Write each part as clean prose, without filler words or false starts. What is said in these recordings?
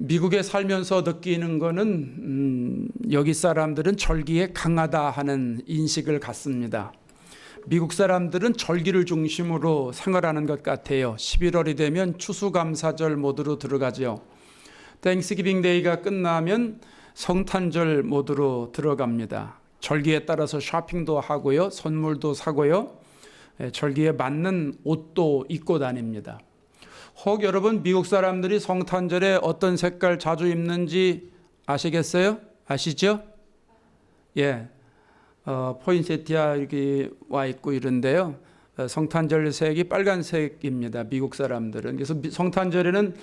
미국에 살면서 느끼는 거는 여기 사람들은 절기에 강하다 하는 인식을 갖습니다. 미국 사람들은 절기를 중심으로 생활하는 것 같아요. 11월이 되면 추수감사절 모드로 들어가죠. 땡스기빙 데이가 끝나면 성탄절 모드로 들어갑니다. 절기에 따라서 쇼핑도 하고요, 선물도 사고요, 절기에 맞는 옷도 입고 다닙니다. 혹 여러분 미국 사람들이 성탄절에 어떤 색깔 자주 입는지 아시겠어요? 아시죠? 예, 포인세티아 이렇게 와 있고 이런데요. 성탄절 색이 빨간색입니다. 미국 사람들은. 그래서 성탄절에는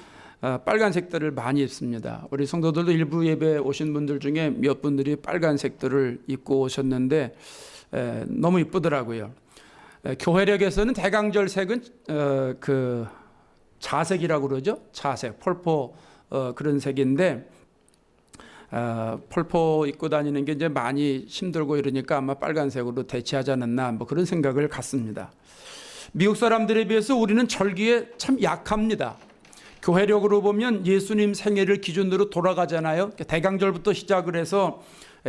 빨간색들을 많이 입습니다. 우리 성도들도 일부 예배 오신 분들 중에 몇 분들이 빨간색들을 입고 오셨는데 너무 이쁘더라고요. 교회력에서는 대강절 색은 자색이라고 그러죠. 자색, 펄포 그런 색인데 펄포 입고 다니는 게 이제 많이 힘들고 이러니까 아마 빨간색으로 대체하지 않았나 뭐 그런 생각을 갖습니다. 미국 사람들에 비해서 우리는 절기에 참 약합니다. 교회력으로 보면 예수님 생애를 기준으로 돌아가잖아요. 대강절부터 시작을 해서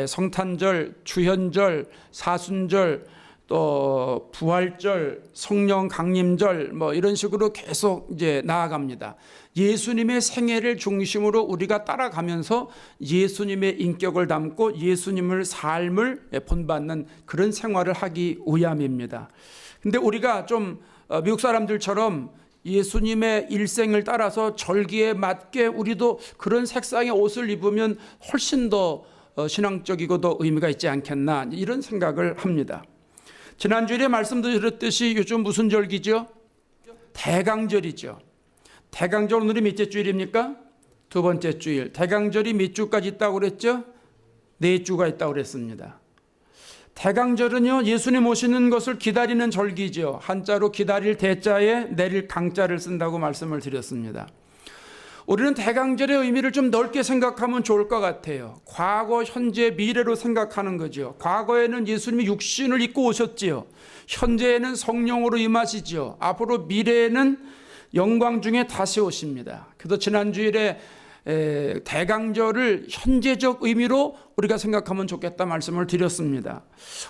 성탄절, 주현절, 사순절, 또 부활절, 성령 강림절 뭐 이런 식으로 계속 이제 나아갑니다. 예수님의 생애를 중심으로 우리가 따라가면서 예수님의 인격을 담고 예수님을 삶을 본받는 그런 생활을 하기 위함입니다. 근데 우리가 좀 미국 사람들처럼 예수님의 일생을 따라서 절기에 맞게 우리도 그런 색상의 옷을 입으면 훨씬 더 신앙적이고 더 의미가 있지 않겠나 이런 생각을 합니다. 지난주에 말씀드렸듯이 요즘 무슨 절기죠? 대강절이죠. 대강절 오늘이 몇째 주일입니까? 두 번째 주일. 대강절이 몇 주까지 있다고 그랬죠? 4주가 있다고 그랬습니다. 대강절은요, 예수님 오시는 것을 기다리는 절기죠. 한자로 기다릴 대자에 내릴 강자를 쓴다고 말씀을 드렸습니다. 우리는 대강절의 의미를 좀 넓게 생각하면 좋을 것 같아요. 과거, 현재, 미래로 생각하는 거죠. 과거에는 예수님이 육신을 입고 오셨지요. 현재에는 성령으로 임하시지요. 앞으로 미래에는 영광 중에 다시 오십니다. 그래서 지난주일에 대강절을 현재적 의미로 우리가 생각하면 좋겠다 말씀을 드렸습니다.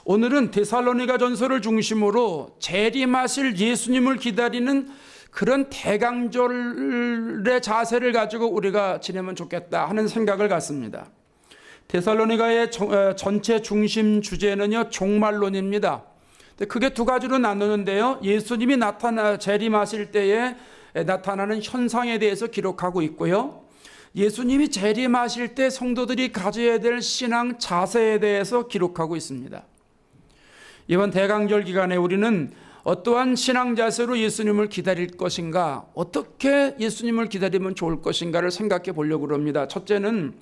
오늘은 데살로니가 전서를 중심으로 재림하실 예수님을 기다리는 그런 대강절의 자세를 가지고 우리가 지내면 좋겠다 하는 생각을 갖습니다. 데살로니가의 전체 중심 주제는요, 종말론입니다. 크게 두 가지로 나누는데요, 예수님이 재림하실 때에 나타나는 현상에 대해서 기록하고 있고요, 예수님이 재림하실 때 성도들이 가져야 될 신앙 자세에 대해서 기록하고 있습니다. 이번 대강절 기간에 우리는 어떠한 신앙 자세로 예수님을 기다릴 것인가, 어떻게 예수님을 기다리면 좋을 것인가를 생각해 보려고 합니다. 첫째는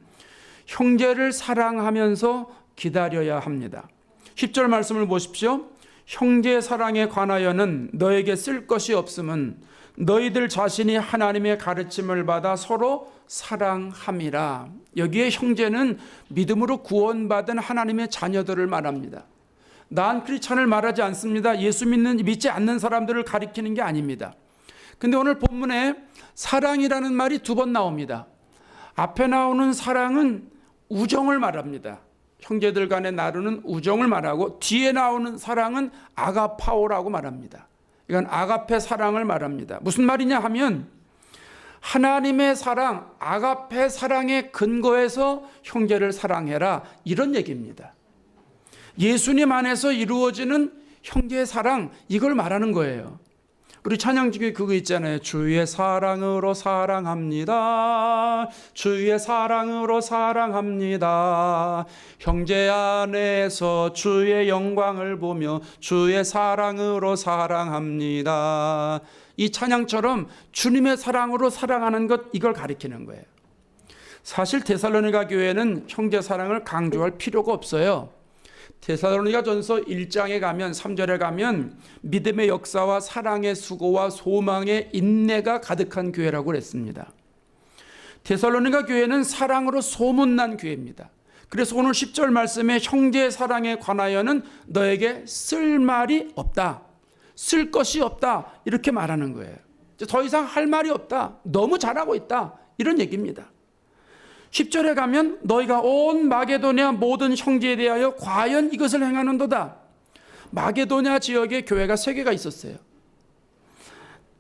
형제를 사랑하면서 기다려야 합니다. 10절 말씀을 보십시오. 형제 사랑에 관하여는 너에게 쓸 것이 없음은 너희들 자신이 하나님의 가르침을 받아 서로 사랑함이라. 여기에 형제는 믿음으로 구원받은 하나님의 자녀들을 말합니다. 난 크리스찬을 말하지 않습니다. 예수 믿지 않는 사람들을 가리키는 게 아닙니다. 근데 오늘 본문에 사랑이라는 말이 2번 나옵니다. 앞에 나오는 사랑은 우정을 말합니다. 형제들 간에 나누는 우정을 말하고, 뒤에 나오는 사랑은 아가파오라고 말합니다. 이건 아가페 사랑을 말합니다. 무슨 말이냐 하면 하나님의 사랑, 아가페 사랑의 근거에서 형제를 사랑해라, 이런 얘기입니다. 예수님 안에서 이루어지는 형제의 사랑, 이걸 말하는 거예요. 우리 찬양 중에 그거 있잖아요. 주의 사랑으로 사랑합니다. 주의 사랑으로 사랑합니다. 형제 안에서 주의 영광을 보며 주의 사랑으로 사랑합니다. 이 찬양처럼 주님의 사랑으로 사랑하는 것, 이걸 가리키는 거예요. 사실 데살로니가 교회는 형제 사랑을 강조할 필요가 없어요. 데살로니가 전서 1장에 가면 3절에 가면 믿음의 역사와 사랑의 수고와 소망의 인내가 가득한 교회라고 그랬습니다. 데살로니가 교회는 사랑으로 소문난 교회입니다. 그래서 오늘 10절 말씀에 형제의 사랑에 관하여는 너에게 쓸 말이 없다, 쓸 것이 없다, 이렇게 말하는 거예요. 더 이상 할 말이 없다, 너무 잘하고 있다, 이런 얘기입니다. 10절에 가면 너희가 온 마게도냐 모든 형제에 대하여 과연 이것을 행하는도다. 마게도냐 지역에 교회가 3개가 있었어요.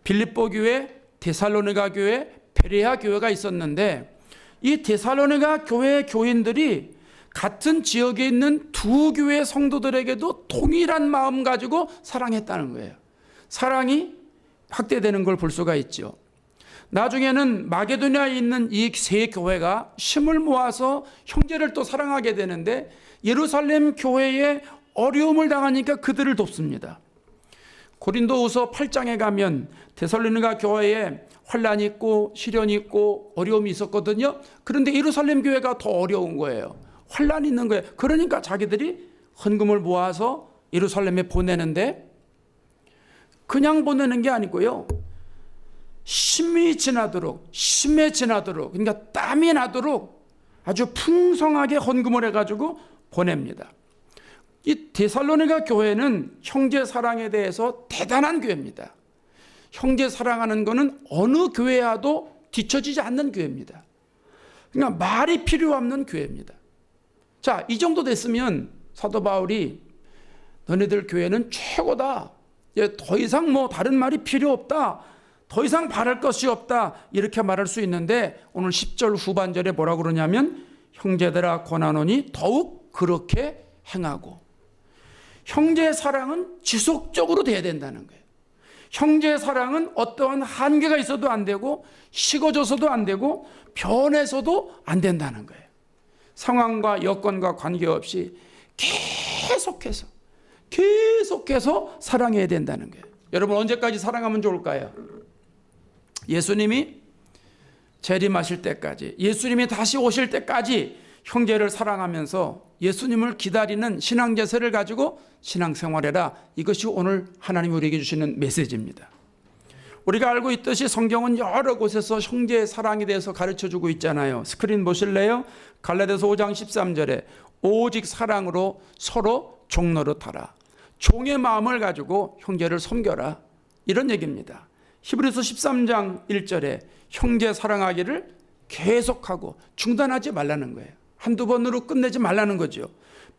빌립보 교회, 데살로니가 교회, 베레아 교회가 있었는데 이 데살로니가 교회 교인들이 같은 지역에 있는 두 교회 성도들에게도 동일한 마음 가지고 사랑했다는 거예요. 사랑이 확대되는 걸 볼 수가 있죠. 나중에는 마게도냐에 있는 이 3 교회가 힘을 모아서 형제를 또 사랑하게 되는데 예루살렘 교회에 어려움을 당하니까 그들을 돕습니다. 고린도후서 8장에 가면 데살로니가 교회에 환란이 있고 시련이 있고 어려움이 있었거든요. 그런데 예루살렘 교회가 더 어려운 거예요. 환란이 있는 거예요. 그러니까 자기들이 헌금을 모아서 예루살렘에 보내는데 그냥 보내는 게 아니고요. 심이 지나도록, 심에 지나도록, 그러니까 땀이 나도록 아주 풍성하게 헌금을 해가지고 보냅니다. 이 데살로니가 교회는 형제 사랑에 대해서 대단한 교회입니다. 형제 사랑하는 것은 어느 교회와도 뒤처지지 않는 교회입니다. 그러니까 말이 필요 없는 교회입니다. 자, 이 정도 됐으면 사도 바울이 너네들 교회는 최고다. 더 이상 뭐 다른 말이 필요 없다. 더 이상 바랄 것이 없다. 이렇게 말할 수 있는데 오늘 10절 후반절에 뭐라고 그러냐면 형제들아 권하노니 더욱 그렇게 행하고. 형제 사랑은 지속적으로 돼야 된다는 거예요. 형제 사랑은 어떠한 한계가 있어도 안 되고 식어져서도 안 되고 변해서도 안 된다는 거예요. 상황과 여건과 관계없이 계속해서 사랑해야 된다는 거예요. 여러분 언제까지 사랑하면 좋을까요? 예수님이 재림하실 때까지, 예수님이 다시 오실 때까지 형제를 사랑하면서 예수님을 기다리는 신앙 자세를 가지고 신앙생활해라. 이것이 오늘 하나님이 우리에게 주시는 메시지입니다. 우리가 알고 있듯이 성경은 여러 곳에서 형제의 사랑에 대해서 가르쳐주고 있잖아요. 스크린 보실래요? 갈라디아서 5장 13절에 오직 사랑으로 서로 종노릇하라. 종의 마음을 가지고 형제를 섬겨라. 이런 얘기입니다. 히브리서 13장 1절에 형제 사랑하기를 계속하고 중단하지 말라는 거예요. 한두 번으로 끝내지 말라는 거죠.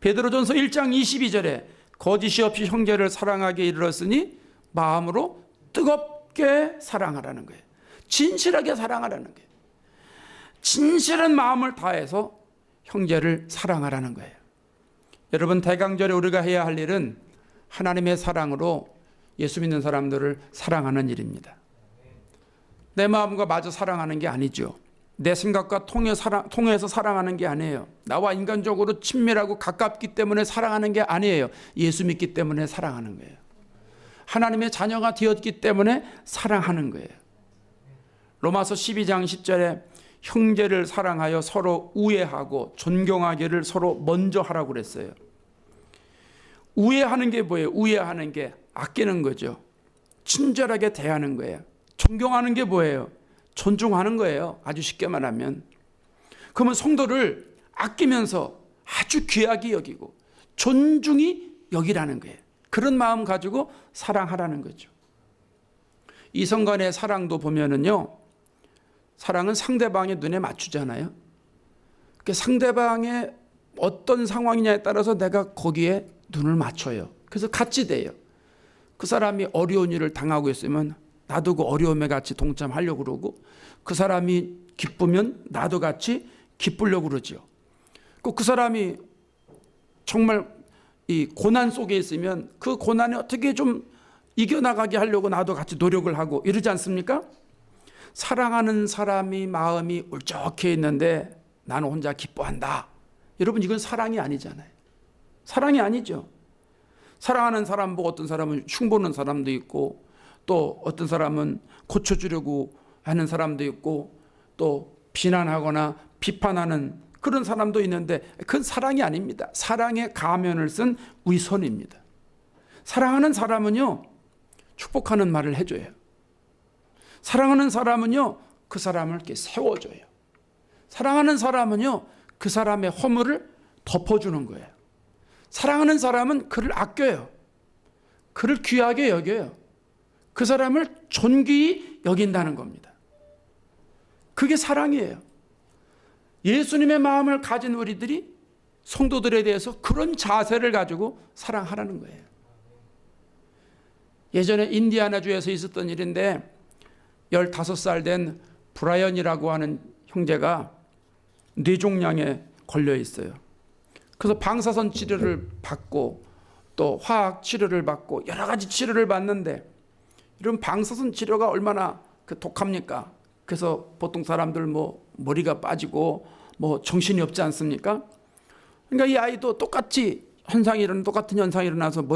베드로전서 1장 22절에 거짓이 없이 형제를 사랑하게 이르렀으니 마음으로 뜨겁게 사랑하라는 거예요. 진실하게 사랑하라는 거예요. 진실한 마음을 다해서 형제를 사랑하라는 거예요. 여러분 대강절에 우리가 해야 할 일은 하나님의 사랑으로 예수 믿는 사람들을 사랑하는 일입니다. 내 마음과 마저 사랑하는 게 아니죠. 내 생각과 통해서 사랑하는 게 아니에요. 나와 인간적으로 친밀하고 가깝기 때문에 사랑하는 게 아니에요. 예수 믿기 때문에 사랑하는 거예요. 하나님의 자녀가 되었기 때문에 사랑하는 거예요. 로마서 12장 10절에 형제를 사랑하여 서로 우애하고 존경하기를 서로 먼저 하라고 그랬어요. 우애하는 게 뭐예요? 우애하는 게 아끼는 거죠. 친절하게 대하는 거예요. 존경하는 게 뭐예요? 존중하는 거예요. 아주 쉽게 말하면. 그러면 성도를 아끼면서 아주 귀하게 여기고 존중히 여기라는 거예요. 그런 마음 가지고 사랑하라는 거죠. 이성 간의 사랑도 보면은요, 사랑은 상대방의 눈에 맞추잖아요. 그 상대방의 어떤 상황이냐에 따라서 내가 거기에 눈을 맞춰요. 그래서 같이 돼요. 그 사람이 어려운 일을 당하고 있으면 나도 그 어려움에 같이 동참하려고 그러고, 그 사람이 기쁘면 나도 같이 기쁘려고 그러죠. 그 사람이 정말 이 고난 속에 있으면 그 고난에 어떻게 좀 이겨나가게 하려고 나도 같이 노력을 하고 이러지 않습니까? 사랑하는 사람이 마음이 울적해 있는데 나는 혼자 기뻐한다. 여러분 이건 사랑이 아니잖아요. 사랑이 아니죠. 사랑하는 사람 보고 어떤 사람은 흉보는 사람도 있고, 또 어떤 사람은 고쳐주려고 하는 사람도 있고, 또 비난하거나 비판하는 그런 사람도 있는데 그건 사랑이 아닙니다. 사랑의 가면을 쓴 위선입니다. 사랑하는 사람은요, 축복하는 말을 해줘요. 사랑하는 사람은요, 그 사람을 이렇게 세워줘요. 사랑하는 사람은요, 그 사람의 허물을 덮어주는 거예요. 사랑하는 사람은 그를 아껴요. 그를 귀하게 여겨요. 그 사람을 존귀히 여긴다는 겁니다. 그게 사랑이에요. 예수님의 마음을 가진 우리들이 성도들에 대해서 그런 자세를 가지고 사랑하라는 거예요. 예전에 인디아나주에서 있었던 일인데 15살 된 브라이언이라고 하는 형제가 뇌종양에 걸려 있어요. 그래서 방사선 치료를 받고 또 화학 치료를 받고 여러 가지 치료를 받는데, 이런 방사선 치료가 얼마나 독합니까? 그래서 보통 사람들 뭐 머리가 빠지고 뭐 정신이 없지 않습니까? 그러니까 이 아이도 똑같은 현상이 일어나서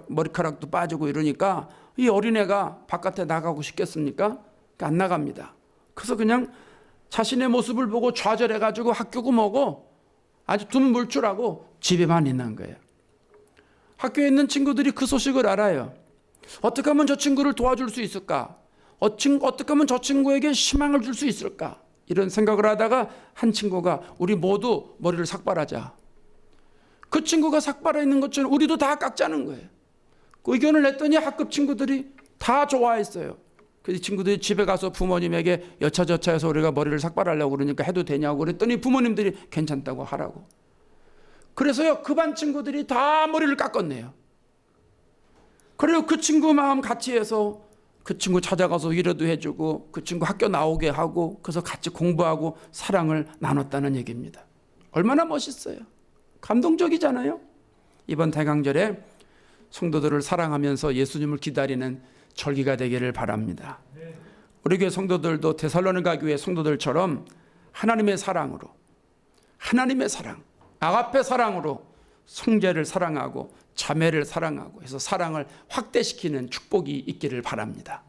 머리카락도 빠지고 이러니까 이 어린애가 바깥에 나가고 싶겠습니까? 그러니까 안 나갑니다. 그래서 그냥 자신의 모습을 보고 좌절해가지고 학교고 뭐고 아주 둔물출하고 집에만 있는 거예요. 학교에 있는 친구들이 그 소식을 알아요. 어떻게 하면 저 친구를 도와줄 수 있을까? 어떻게 하면 저 친구에게 희망을 줄 수 있을까? 이런 생각을 하다가 한 친구가 우리 모두 머리를 삭발하자. 그 친구가 삭발해 있는 것처럼 우리도 다 깎자는 거예요. 그 의견을 냈더니 학급 친구들이 다 좋아했어요. 그래서 친구들이 집에 가서 부모님에게 여차저차해서 우리가 머리를 삭발하려고 그러니까 해도 되냐고 그랬더니 부모님들이 괜찮다고 하라고. 그래서요, 그 반 친구들이 다 머리를 깎았네요. 그리고 그 친구 마음 같이 해서 그 친구 찾아가서 위로도 해주고 그 친구 학교 나오게 하고 그래서 같이 공부하고 사랑을 나눴다는 얘기입니다. 얼마나 멋있어요. 감동적이잖아요. 이번 대강절에 성도들을 사랑하면서 예수님을 기다리는 절기가 되기를 바랍니다. 우리 교회 성도들도 데살로니가 교회 성도들처럼 하나님의 사랑으로, 하나님의 사랑, 아가페 사랑으로 형제를 사랑하고 자매를 사랑하고 해서 사랑을 확대시키는 축복이 있기를 바랍니다.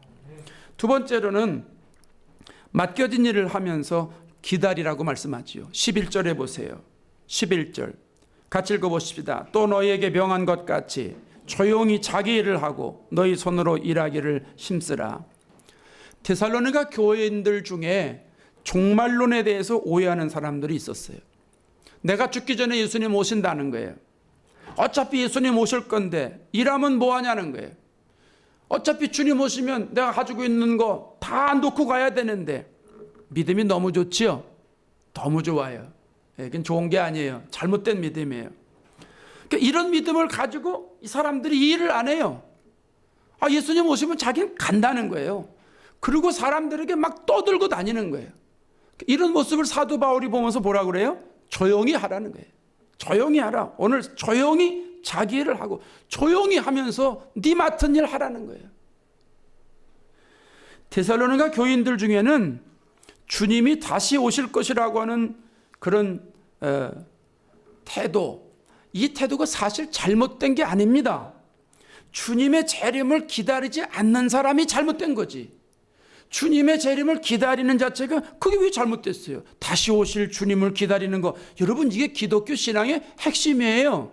두 번째로는 맡겨진 일을 하면서 기다리라고 말씀하지요. 11절에 보세요. 11절 같이 읽어보십시다. 또 너희에게 명한 것 같이 조용히 자기 일을 하고 너희 손으로 일하기를 힘쓰라. 데살로니가 교회인들 중에 종말론에 대해서 오해하는 사람들이 있었어요. 내가 죽기 전에 예수님 오신다는 거예요. 어차피 예수님 오실 건데 일하면 뭐 하냐는 거예요. 어차피 주님 오시면 내가 가지고 있는 거 다 놓고 가야 되는데. 믿음이 너무 좋지요? 너무 좋아요. 이건 좋은 게 아니에요. 잘못된 믿음이에요. 그러니까 이런 믿음을 가지고 이 사람들이 이 일을 안 해요. 예수님 오시면 자기는 간다는 거예요. 그리고 사람들에게 막 떠들고 다니는 거예요. 이런 모습을 사도 바울이 보면서 뭐라 그래요? 조용히 하라는 거예요. 조용히 하라. 오늘 조용히 자기 일을 하고 조용히 하면서 네 맡은 일 하라는 거예요. 데살로니가 교인들 중에는 주님이 다시 오실 것이라고 하는 그런 태도, 이 태도가 사실 잘못된 게 아닙니다. 주님의 재림을 기다리지 않는 사람이 잘못된 거지. 주님의 재림을 기다리는 자체가 그게 왜 잘못됐어요? 다시 오실 주님을 기다리는 거, 여러분 이게 기독교 신앙의 핵심이에요.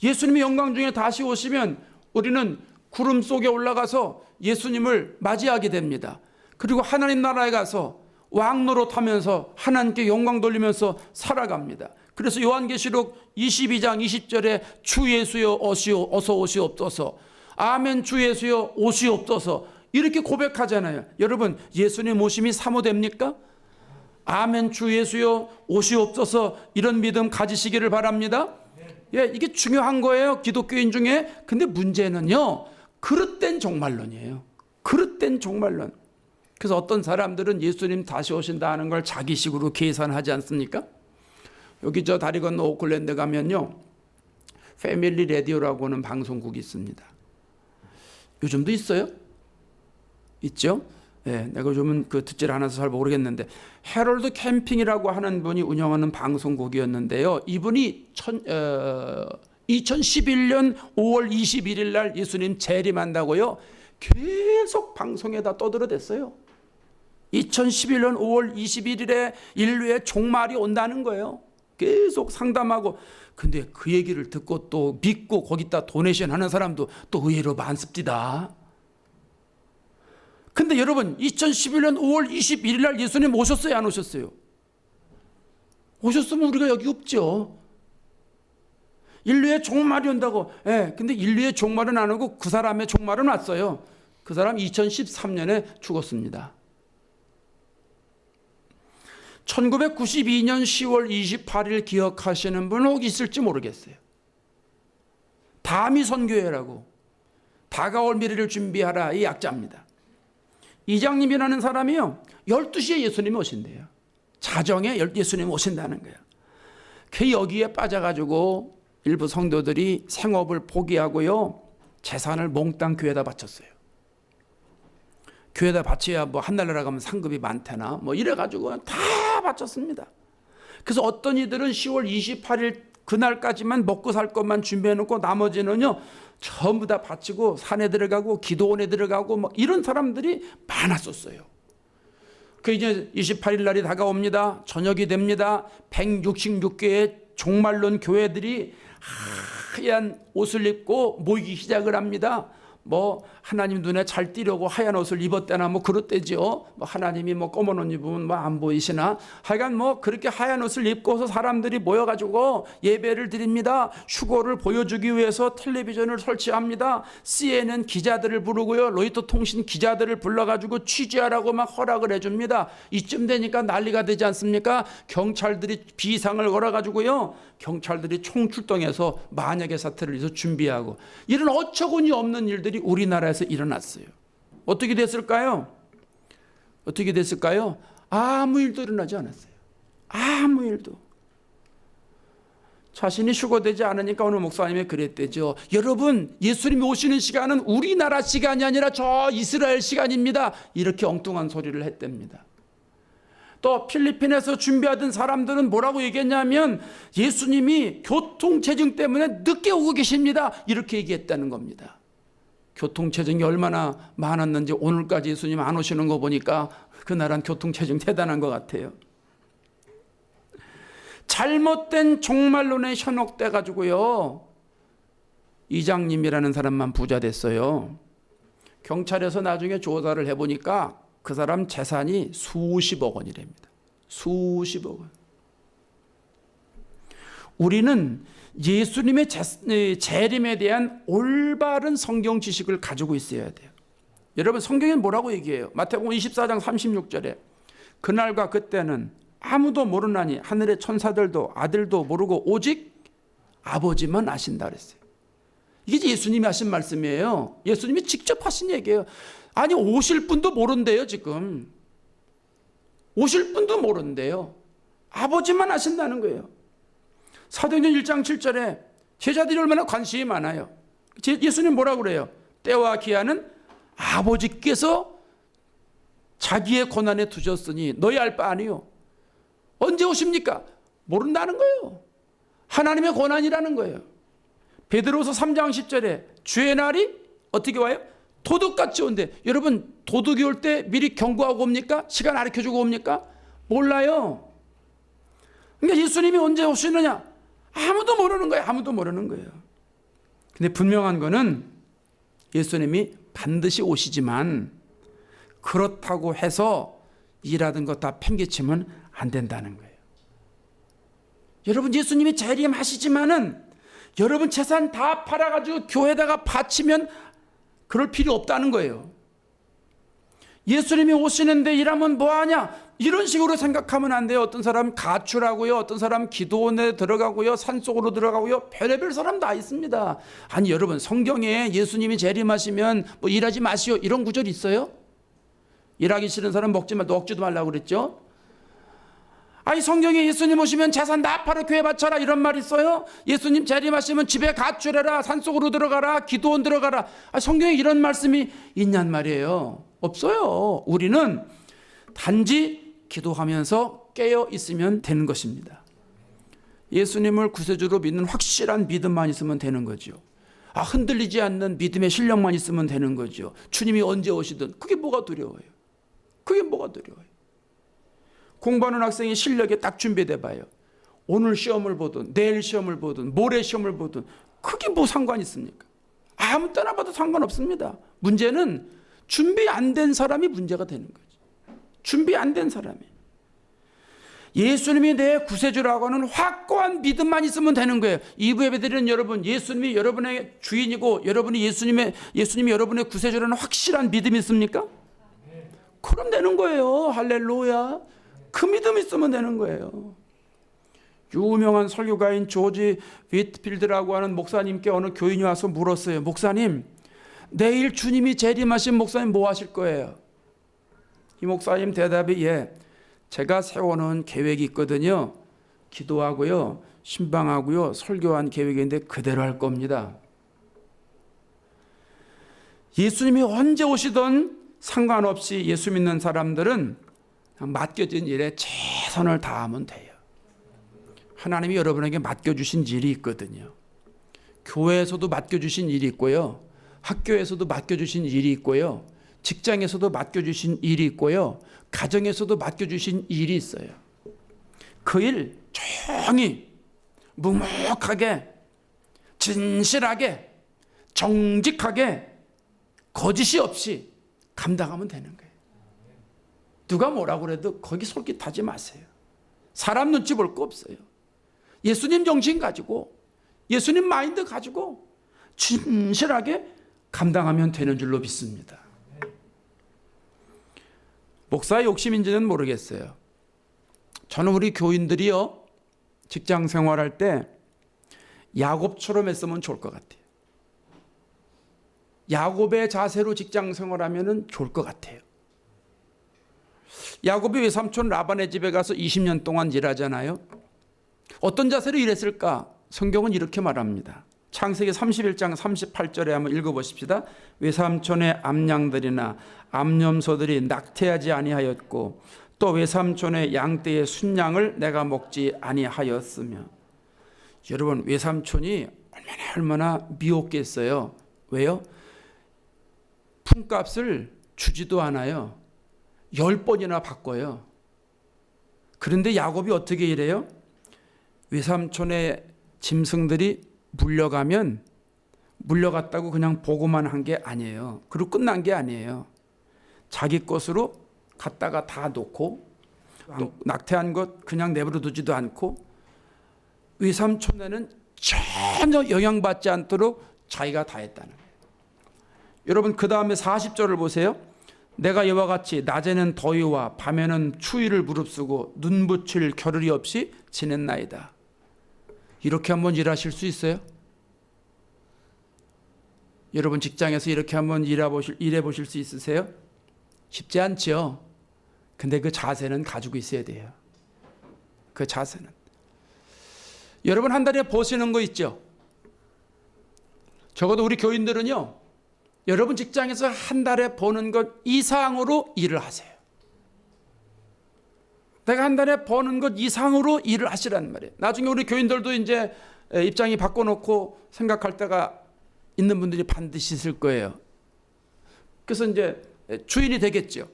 예수님이 영광 중에 다시 오시면 우리는 구름 속에 올라가서 예수님을 맞이하게 됩니다. 그리고 하나님 나라에 가서 왕 노릇하면서 하나님께 영광 돌리면서 살아갑니다. 그래서 요한계시록 22장 20절에 주 예수여 어서 오시옵소서, 아멘 주 예수여 오시옵소서 이렇게 고백하잖아요. 여러분 예수님 오심이 사모됩니까? 아멘 주 예수여 오시옵소서 이런 믿음 가지시기를 바랍니다. 예, 이게 중요한 거예요, 기독교인 중에. 근데 문제는요, 그릇된 종말론이에요. 그릇된 종말론. 그래서 어떤 사람들은 예수님 다시 오신다 하는 걸 자기식으로 계산하지 않습니까? 여기 저 다리 건너 오클랜드 가면요, 패밀리 라디오라고 하는 방송국이 있습니다. 요즘도 있어요? 있죠? 예, 내가 요즘은 듣질 않아서 잘 모르겠는데, 해럴드 캠핑이라고 하는 분이 운영하는 방송국이었는데요. 이분이 2011년 5월 21일 날 예수님 재림한다고요, 계속 방송에다 떠들어댔어요. 2011년 5월 21일에 인류의 종말이 온다는 거예요. 계속 상담하고. 근데 그 얘기를 듣고 또 믿고 거기다 도네이션 하는 사람도 또 의외로 많습니다. 근데 여러분 2011년 5월 21일 날 예수님 오셨어요, 안 오셨어요? 오셨으면 우리가 여기 없죠. 인류의 종말이 온다고. 예, 근데 인류의 종말은 안 오고 그 사람의 종말은 왔어요. 그 사람 2013년에 죽었습니다. 1992년 10월 28일 기억하시는 분 혹 있을지 모르겠어요. 다미선교회라고, 다가올 미래를 준비하라, 이 약자입니다. 이장님이라는 사람이요, 12시에 예수님이 오신대요. 자정에 예수님이 오신다는 거예요. 그 여기에 빠져가지고 일부 성도들이 생업을 포기하고요, 재산을 몽땅 교회에다 바쳤어요. 교회에다 바쳐야 뭐 한 달 나가면 상급이 많대나 뭐 이래가지고 다 바쳤습니다. 그래서 어떤 이들은 10월 28일 그날까지만 먹고 살 것만 준비해놓고 나머지는요 전부 다 바치고 산에 들어가고 기도원에 들어가고 뭐 이런 사람들이 많았었어요. 그 이제 28일 날이 다가옵니다. 저녁이 됩니다. 166개의 종말론 교회들이 하얀 옷을 입고 모이기 시작을 합니다. 뭐 하나님 눈에 잘 띄려고 하얀 옷을 입었대나 뭐 그렇대죠. 뭐 하나님이 뭐 검은 옷 입으면 뭐 안 보이시나, 하여간 뭐 그렇게 하얀 옷을 입고서 사람들이 모여가지고 예배를 드립니다. 휴거를 보여주기 위해서 텔레비전을 설치합니다. CNN 기자들을 부르고요, 로이터 통신 기자들을 불러가지고 취재하라고 막 허락을 해줍니다. 이쯤 되니까 난리가 되지 않습니까? 경찰들이 비상을 걸어가지고요, 경찰들이 총출동해서 만약의 사태를 위해서 준비하고, 이런 어처구니 없는 일들이 우리나라에서 일어났어요. 어떻게 됐을까요? 어떻게 됐을까요? 아무 일도 일어나지 않았어요. 아무 일도. 자신이 휴거되지 않으니까 오늘 목사님이 그랬대죠. 여러분, 예수님이 오시는 시간은 우리나라 시간이 아니라 저 이스라엘 시간입니다. 이렇게 엉뚱한 소리를 했답니다. 또 필리핀에서 준비하던 사람들은 뭐라고 얘기했냐면 예수님이 교통체증 때문에 늦게 오고 계십니다. 이렇게 얘기했다는 겁니다. 교통체증이 얼마나 많았는지 오늘까지 예수님 안 오시는 거 보니까 그 나라는 교통체증 대단한 것 같아요. 잘못된 종말론에 현혹돼 가지고요, 이장님이라는 사람만 부자 됐어요. 경찰에서 나중에 조사를 해보니까 그 사람 재산이 수십억 원이랍니다. 수십억 원. 우리는 예수님의 재림에 대한 올바른 성경 지식을 가지고 있어야 돼요. 여러분, 성경에는 뭐라고 얘기해요? 마태복음 24장 36절에 그날과 그때는 아무도 모르나니 하늘의 천사들도 아들도 모르고 오직 아버지만 아신다 그랬어요. 이게 예수님이 하신 말씀이에요. 예수님이 직접 하신 얘기예요. 아니, 오실 분도 모른대요. 지금 오실 분도 모른대요. 아버지만 아신다는 거예요. 사도행전 1장 7절에 제자들이 얼마나 관심이 많아요. 예수님 뭐라고 그래요? 때와 기한은 아버지께서 자기의 권한에 두셨으니 너희 알 바 아니요. 언제 오십니까? 모른다는 거예요. 하나님의 권한이라는 거예요. 베드로서 3장 10절에 주의 날이 어떻게 와요? 도둑같이 온대. 여러분, 도둑이 올 때 미리 경고하고 옵니까? 시간 가르쳐주고 옵니까? 몰라요. 그러니까 예수님이 언제 오시느냐? 아무도 모르는 거예요. 아무도 모르는 거예요. 근데 분명한 거는 예수님이 반드시 오시지만 그렇다고 해서 일하던 것 다 팽개치면 안 된다는 거예요. 여러분, 예수님이 재림하시지만은 여러분 재산 다 팔아가지고 교회에다가 바치면 그럴 필요 없다는 거예요. 예수님이 오시는데 일하면 뭐하냐? 이런 식으로 생각하면 안 돼요. 어떤 사람 가출하고요, 어떤 사람 기도원에 들어가고요, 산속으로 들어가고요, 별의별 사람 다 있습니다. 아니, 여러분, 성경에 예수님이 재림하시면 뭐 일하지 마시오 이런 구절 있어요? 일하기 싫은 사람 먹지도 말라고 그랬죠? 아니, 성경에 예수님 오시면 재산 다 팔아 교회 바쳐라 이런 말 있어요? 예수님 재림하시면 집에 가출해라, 산속으로 들어가라, 기도원 들어가라. 아니, 성경에 이런 말씀이 있냔 말이에요. 없어요. 우리는 단지 기도하면서 깨어 있으면 되는 것입니다. 예수님을 구세주로 믿는 확실한 믿음만 있으면 되는 거죠. 흔들리지 않는 믿음의 실력만 있으면 되는 거죠. 주님이 언제 오시든 그게 뭐가 두려워요? 그게 뭐가 두려워요? 공부하는 학생이 실력에 딱 준비돼 봐요. 오늘 시험을 보든 내일 시험을 보든 모레 시험을 보든 그게 뭐 상관이 있습니까? 아무 때나 봐도 상관없습니다. 문제는 준비 안 된 사람이 문제가 되는 거죠. 준비 안 된 사람이. 예수님이 내 구세주라고 하는 확고한 믿음만 있으면 되는 거예요. 2부 예배드리는 여러분, 예수님이 여러분의 주인이고 예수님이 여러분의 구세주라는 확실한 믿음이 있습니까? 그럼 되는 거예요. 할렐루야. 그 믿음 있으면 되는 거예요. 유명한 설교가인 조지 휘트필드라고 하는 목사님께 어느 교인이 와서 물었어요. 목사님, 내일 주님이 재림하신 목사님 뭐 하실 거예요? 이 목사님 대답이 제가 세워놓은 계획이 있거든요. 기도하고요, 신방하고요, 설교한 계획인데 그대로 할 겁니다. 예수님이 언제 오시든 상관없이 예수 믿는 사람들은 맡겨진 일에 최선을 다하면 돼요. 하나님이 여러분에게 맡겨주신 일이 있거든요. 교회에서도 맡겨주신 일이 있고요, 학교에서도 맡겨주신 일이 있고요, 직장에서도 맡겨주신 일이 있고요, 가정에서도 맡겨주신 일이 있어요. 그 일 조용히 묵묵하게 진실하게 정직하게 거짓이 없이 감당하면 되는 거예요. 누가 뭐라고 그래도 거기 솔깃하지 마세요. 사람 눈치 볼 거 없어요. 예수님 정신 가지고 예수님 마인드 가지고 진실하게 감당하면 되는 줄로 믿습니다. 목사의 욕심인지는 모르겠어요. 저는 우리 교인들이요, 직장 생활할 때 야곱처럼 했으면 좋을 것 같아요. 야곱의 자세로 직장 생활하면 좋을 것 같아요. 야곱이 외삼촌 라반의 집에 가서 20년 동안 일하잖아요. 어떤 자세로 일했을까? 성경은 이렇게 말합니다. 창세기 31장 38절에 한번 읽어보십시다. 외삼촌의 암양들이나 암염소들이 낙태하지 아니하였고 또 외삼촌의 양떼의 순양을 내가 먹지 아니하였으며. 여러분, 외삼촌이 얼마나 미웠겠어요. 왜요? 품값을 주지도 않아요. 10번이나 바꿔요. 그런데 야곱이 어떻게 이래요? 외삼촌의 짐승들이 물려가면 물려갔다고 그냥 보고만 한 게 아니에요. 그리고 끝난 게 아니에요. 자기 것으로 갖다가 다 놓고 또 낙태한 것 그냥 내버려 두지도 않고 외삼촌에는 전혀 영향받지 않도록 자기가 다 했다는 거예요. 여러분, 그 다음에 40절을 보세요. 내가 이와 같이 낮에는 더위와 밤에는 추위를 무릅쓰고 눈 붙일 겨를이 없이 지냈나이다. 이렇게 한번 일하실 수 있어요? 여러분, 직장에서 이렇게 한번 일해 보실 수 있으세요? 쉽지 않죠. 근데 그 자세는 가지고 있어야 돼요. 그 자세는. 여러분, 한 달에 버시는 거 있죠? 적어도 우리 교인들은요, 여러분 직장에서 한 달에 버는 것 이상으로 일을 하세요. 내가 한 달에 버는 것 이상으로 일을 하시란 말이에요. 나중에 우리 교인들도 이제 입장이 바꿔놓고 생각할 때가 있는 분들이 반드시 있을 거예요. 그래서 이제 주인이 되겠죠.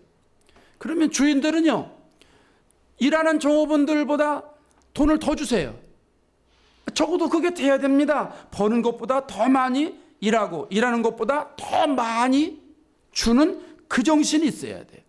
그러면 주인들은요, 일하는 종업원들보다 돈을 더 주세요. 적어도 그게 돼야 됩니다. 버는 것보다 더 많이 일하고 일하는 것보다 더 많이 주는 그 정신이 있어야 돼요.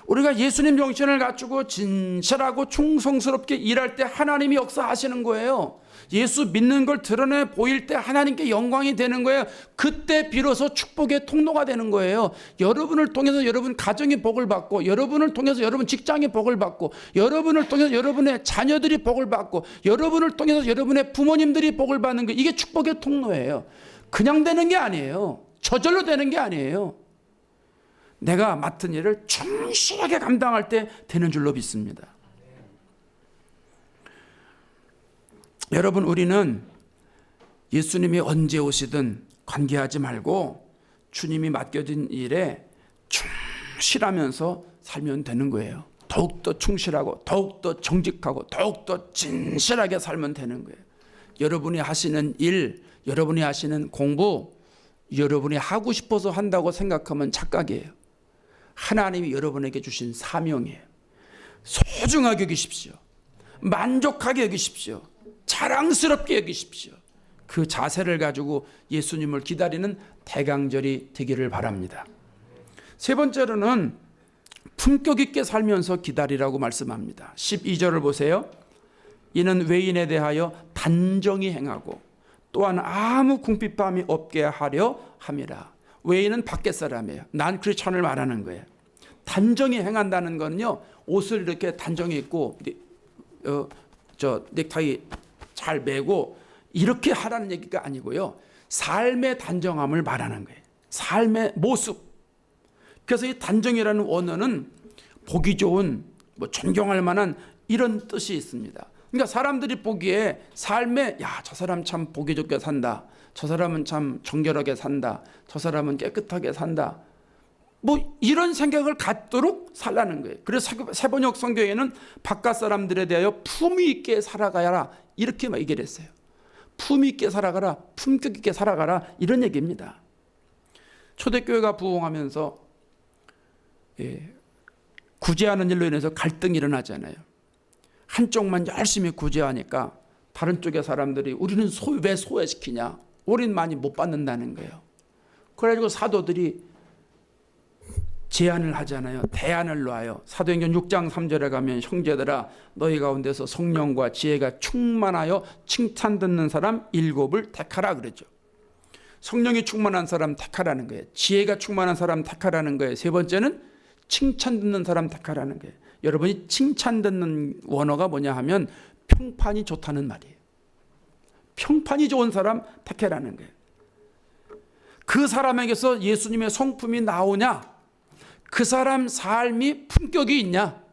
우리가 예수님 정신을 갖추고 진실하고 충성스럽게 일할 때 하나님이 역사하시는 거예요. 예수 믿는 걸 드러내 보일 때 하나님께 영광이 되는 거예요. 그때 비로소 축복의 통로가 되는 거예요. 여러분을 통해서 여러분 가정이 복을 받고, 여러분을 통해서 여러분 직장이 복을 받고, 여러분을 통해서 여러분의 자녀들이 복을 받고, 여러분을 통해서 여러분의 부모님들이 복을 받는 거, 이게 축복의 통로예요. 그냥 되는 게 아니에요. 저절로 되는 게 아니에요. 내가 맡은 일을 충실하게 감당할 때 되는 줄로 믿습니다. 여러분, 우리는 예수님이 언제 오시든 관계하지 말고 주님이 맡겨진 일에 충실하면서 살면 되는 거예요. 더욱더 충실하고 더욱더 정직하고 더욱더 진실하게 살면 되는 거예요. 여러분이 하시는 일, 여러분이 하시는 공부, 여러분이 하고 싶어서 한다고 생각하면 착각이에요. 하나님이 여러분에게 주신 사명이에요. 소중하게 여기십시오. 만족하게 여기십시오. 자랑스럽게 여기십시오. 그 자세를 가지고 예수님을 기다리는 대강절이 되기를 바랍니다. 세 번째로는 품격 있게 살면서 기다리라고 말씀합니다. 12절을 보세요. 이는 외인에 대하여 단정히 행하고 또한 아무 궁핍함이 없게 하려 함이라. 외인은 밖에 사람이에요. 난 크리스천을 말하는 거예요. 단정히 행한다는 거는요, 옷을 이렇게 단정히 입고 넥타이 잘 매고 이렇게 하라는 얘기가 아니고요, 삶의 단정함을 말하는 거예요. 삶의 모습. 그래서 이 단정이라는 원어는 보기 좋은, 존경할 만한 이런 뜻이 있습니다. 그러니까 사람들이 보기에 삶에, 야, 저 사람 참 보기 좋게 산다, 저 사람은 참 정결하게 산다, 저 사람은 깨끗하게 산다, 이런 생각을 갖도록 살라는 거예요. 그래서 세번역 성경에는 바깥 사람들에 대하여 품위 있게 살아가라, 이렇게 얘기를 했어요. 품위 있게 살아가라, 품격 있게 살아가라, 이런 얘기입니다. 초대교회가 부흥하면서 구제하는 일로 인해서 갈등이 일어나잖아요. 한쪽만 열심히 구제하니까 다른 쪽의 사람들이 우리는 왜 소외시키냐, 우리는 많이 못 받는다는 거예요. 그래가지고 사도들이 제안을 하잖아요. 대안을 놔요. 사도행전 6장 3절에 가면, 형제들아, 너희 가운데서 성령과 지혜가 충만하여 칭찬 듣는 사람 7을 택하라 그러죠. 성령이 충만한 사람 택하라는 거예요. 지혜가 충만한 사람 택하라는 거예요. 세 번째는 칭찬 듣는 사람 택하라는 거예요. 여러분이 칭찬 듣는 원어가 뭐냐 하면 평판이 좋다는 말이에요. 평판이 좋은 사람 택하라는 거예요. 그 사람에게서 예수님의 성품이 나오냐, 그 사람 삶이 품격이 있냐,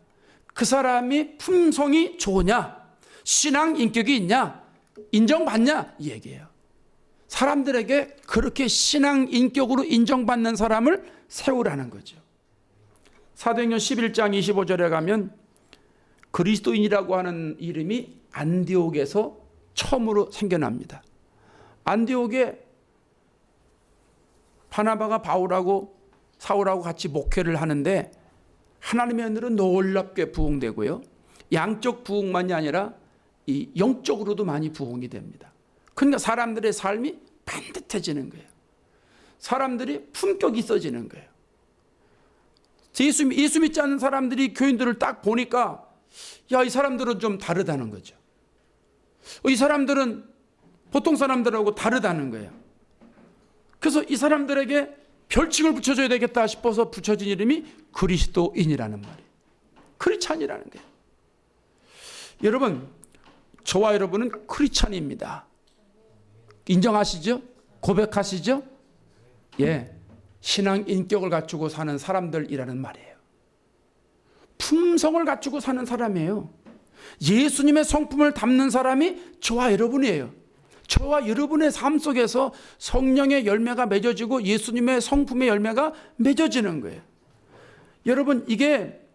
그 사람이 품성이 좋으냐, 신앙 인격이 있냐, 인정받냐, 이 얘기예요. 사람들에게 그렇게 신앙 인격으로 인정받는 사람을 세우라는 거죠. 사도행전 11장 25절에 가면 그리스도인이라고 하는 이름이 안디옥에서 처음으로 생겨납니다. 안디옥에 바나바가 바울하고 사울하고 같이 목회를 하는데 하나님의 은혜로 놀랍게 부흥되고요, 양적 부흥만이 아니라 이 영적으로도 많이 부흥이 됩니다. 그러니까 사람들의 삶이 반듯해지는 거예요. 사람들이 품격이 있어지는 거예요. 예수 믿지 않는 사람들이 교인들을 딱 보니까, 야, 이 사람들은 좀 다르다는 거죠. 이 사람들은 보통 사람들하고 다르다는 거예요. 그래서 이 사람들에게 별칭을 붙여줘야 되겠다 싶어서 붙여진 이름이 그리스도인이라는 말이에요. 크리스찬이라는 거예요. 여러분, 저와 여러분은 크리스찬입니다. 인정하시죠? 고백하시죠? 예, 신앙 인격을 갖추고 사는 사람들이라는 말이에요. 품성을 갖추고 사는 사람이에요. 예수님의 성품을 담는 사람이 저와 여러분이에요. 저와 여러분의 삶 속에서 성령의 열매가 맺어지고 예수님의 성품의 열매가 맺어지는 거예요. 여러분, 이게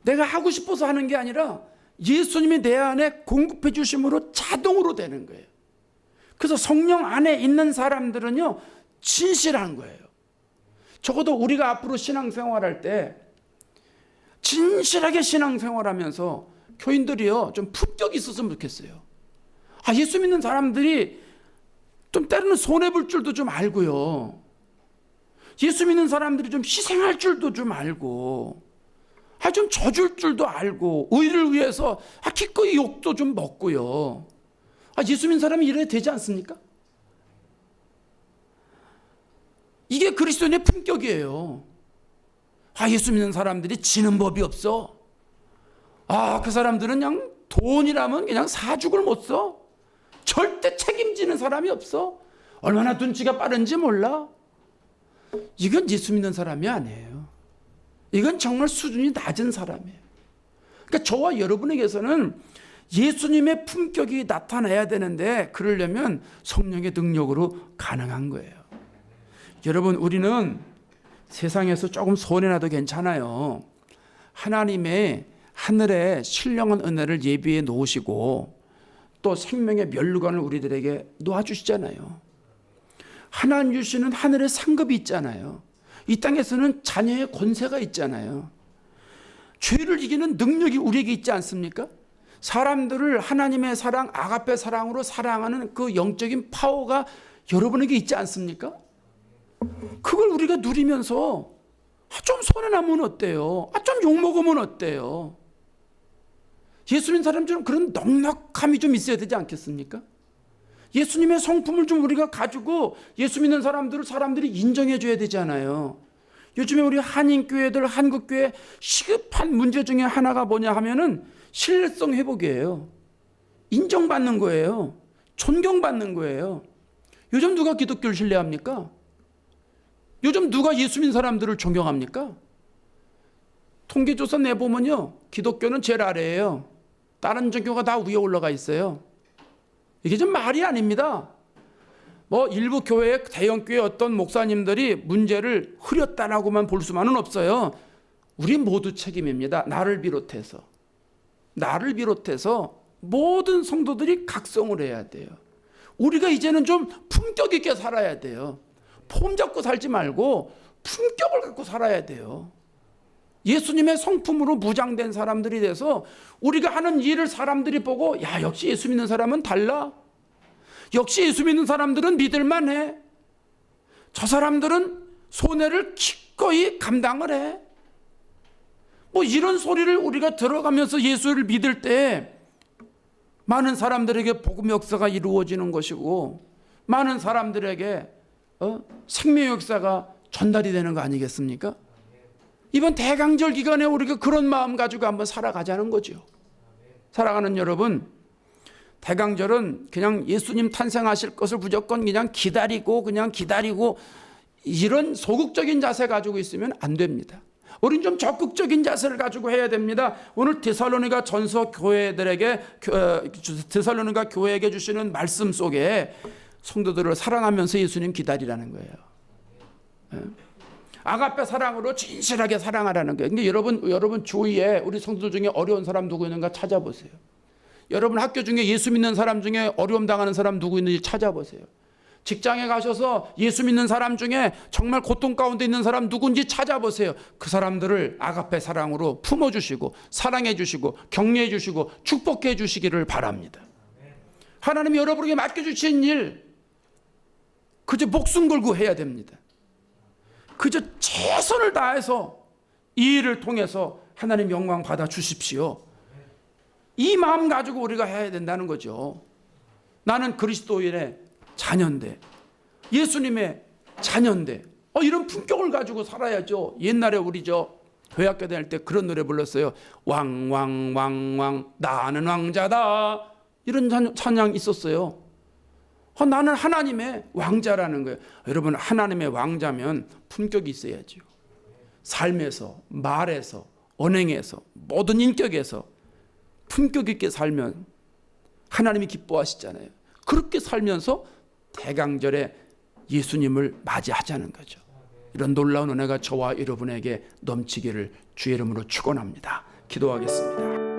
내가 하고 싶어서 하는 게 아니라 예수님이 내 안에 공급해 주심으로 자동으로 되는 거예요. 그래서 성령 안에 있는 사람들은요, 진실한 거예요. 적어도 우리가 앞으로 신앙생활할 때 진실하게 신앙생활하면서 교인들이요, 좀 품격이 있었으면 좋겠어요. 예수 믿는 사람들이 좀 때로는 손해볼 줄도 좀 알고요, 예수 믿는 사람들이 좀 희생할 줄도 좀 알고, 좀 져줄 줄도 알고, 의를 위해서 기꺼이 욕도 좀 먹고요. 예수 믿는 사람이 이래야 되지 않습니까? 이게 그리스도인의 품격이에요. 예수 믿는 사람들이 지는 법이 없어. 그 사람들은 그냥 돈이라면 그냥 사죽을 못 써. 절대 책임지는 사람이 없어. 얼마나 눈치가 빠른지 몰라. 이건 예수 믿는 사람이 아니에요. 이건 정말 수준이 낮은 사람이에요. 그러니까 저와 여러분에게서는 예수님의 품격이 나타나야 되는데, 그러려면 성령의 능력으로 가능한 거예요. 여러분, 우리는 세상에서 조금 손해나도 괜찮아요. 하나님의 하늘에 신령한 은혜를 예비해 놓으시고 또 생명의 면류관을 우리들에게 놓아주시잖아요. 하나님 주시는 하늘의 상급이 있잖아요. 이 땅에서는 자녀의 권세가 있잖아요. 죄를 이기는 능력이 우리에게 있지 않습니까? 사람들을 하나님의 사랑, 아가페 사랑으로 사랑하는 그 영적인 파워가 여러분에게 있지 않습니까? 그걸 우리가 누리면서 좀 손해나면 어때요? 좀 욕먹으면 어때요? 예수 믿는 사람처럼 그런 넉넉함이 좀 있어야 되지 않겠습니까? 예수님의 성품을 좀 우리가 가지고 예수 믿는 사람들을 사람들이 인정해 줘야 되잖아요. 요즘에 우리 한인교회들, 한국교회 시급한 문제 중에 하나가 뭐냐 하면은 신뢰성 회복이에요. 인정받는 거예요. 존경받는 거예요. 요즘 누가 기독교를 신뢰합니까? 요즘 누가 예수 믿는 사람들을 존경합니까? 통계조사 내보면요, 기독교는 제일 아래예요. 다른 종교가 다 위에 올라가 있어요. 이게 좀 말이 아닙니다. 뭐 일부 교회, 대형 교회 어떤 목사님들이 문제를 흐렸다라고만 볼 수만은 없어요. 우리 모두 책임입니다. 나를 비롯해서 모든 성도들이 각성을 해야 돼요. 우리가 이제는 좀 품격 있게 살아야 돼요. 폼 잡고 살지 말고 품격을 갖고 살아야 돼요. 예수님의 성품으로 무장된 사람들이 돼서 우리가 하는 일을 사람들이 보고, 야, 역시 예수 믿는 사람은 달라. 역시 예수 믿는 사람들은 믿을만해. 저 사람들은 손해를 기꺼이 감당을 해. 뭐 이런 소리를 우리가 들어가면서 예수를 믿을 때 많은 사람들에게 복음 역사가 이루어지는 것이고, 많은 사람들에게 생명 역사가 전달이 되는 거 아니겠습니까? 이번 대강절 기간에 우리가 그런 마음 가지고 한번 살아가자는 거죠. 사랑하는 여러분, 대강절은 그냥 예수님 탄생하실 것을 무조건 그냥 기다리고 이런 소극적인 자세 가지고 있으면 안 됩니다. 우리는 좀 적극적인 자세를 가지고 해야 됩니다. 오늘 데살로니가 전서 교회들에게, 데살로니가 교회에게 주시는 말씀 속에 성도들을 사랑하면서 예수님 기다리라는 거예요. 아가페 사랑으로 진실하게 사랑하라는 거예요. 근데 여러분 주위에 우리 성도들 중에 어려운 사람 누구 있는가 찾아보세요. 여러분 학교 중에 예수 믿는 사람 중에 어려움 당하는 사람 누구 있는지 찾아보세요. 직장에 가셔서 예수 믿는 사람 중에 정말 고통 가운데 있는 사람 누군지 찾아보세요. 그 사람들을 아가페 사랑으로 품어주시고 사랑해주시고 격려해주시고 축복해주시기를 바랍니다. 하나님이 여러분에게 맡겨주신 일 그저 목숨 걸고 해야 됩니다. 그저 최선을 다해서 이 일을 통해서 하나님 영광 받아 주십시오. 이 마음 가지고 우리가 해야 된다는 거죠. 나는 그리스도인의 자녀인데, 예수님의 자녀인데, 이런 품격을 가지고 살아야죠. 옛날에 우리 교회학교 다닐 때 그런 노래 불렀어요. 왕왕왕왕 나는 왕자다. 이런 찬양 있었어요. 나는 하나님의 왕자라는 거예요. 여러분, 하나님의 왕자면 품격이 있어야죠. 삶에서, 말에서, 언행에서, 모든 인격에서 품격 있게 살면 하나님이 기뻐하시잖아요. 그렇게 살면서 대강절에 예수님을 맞이하자는 거죠. 이런 놀라운 은혜가 저와 여러분에게 넘치기를 주의 이름으로 축원합니다. 기도하겠습니다.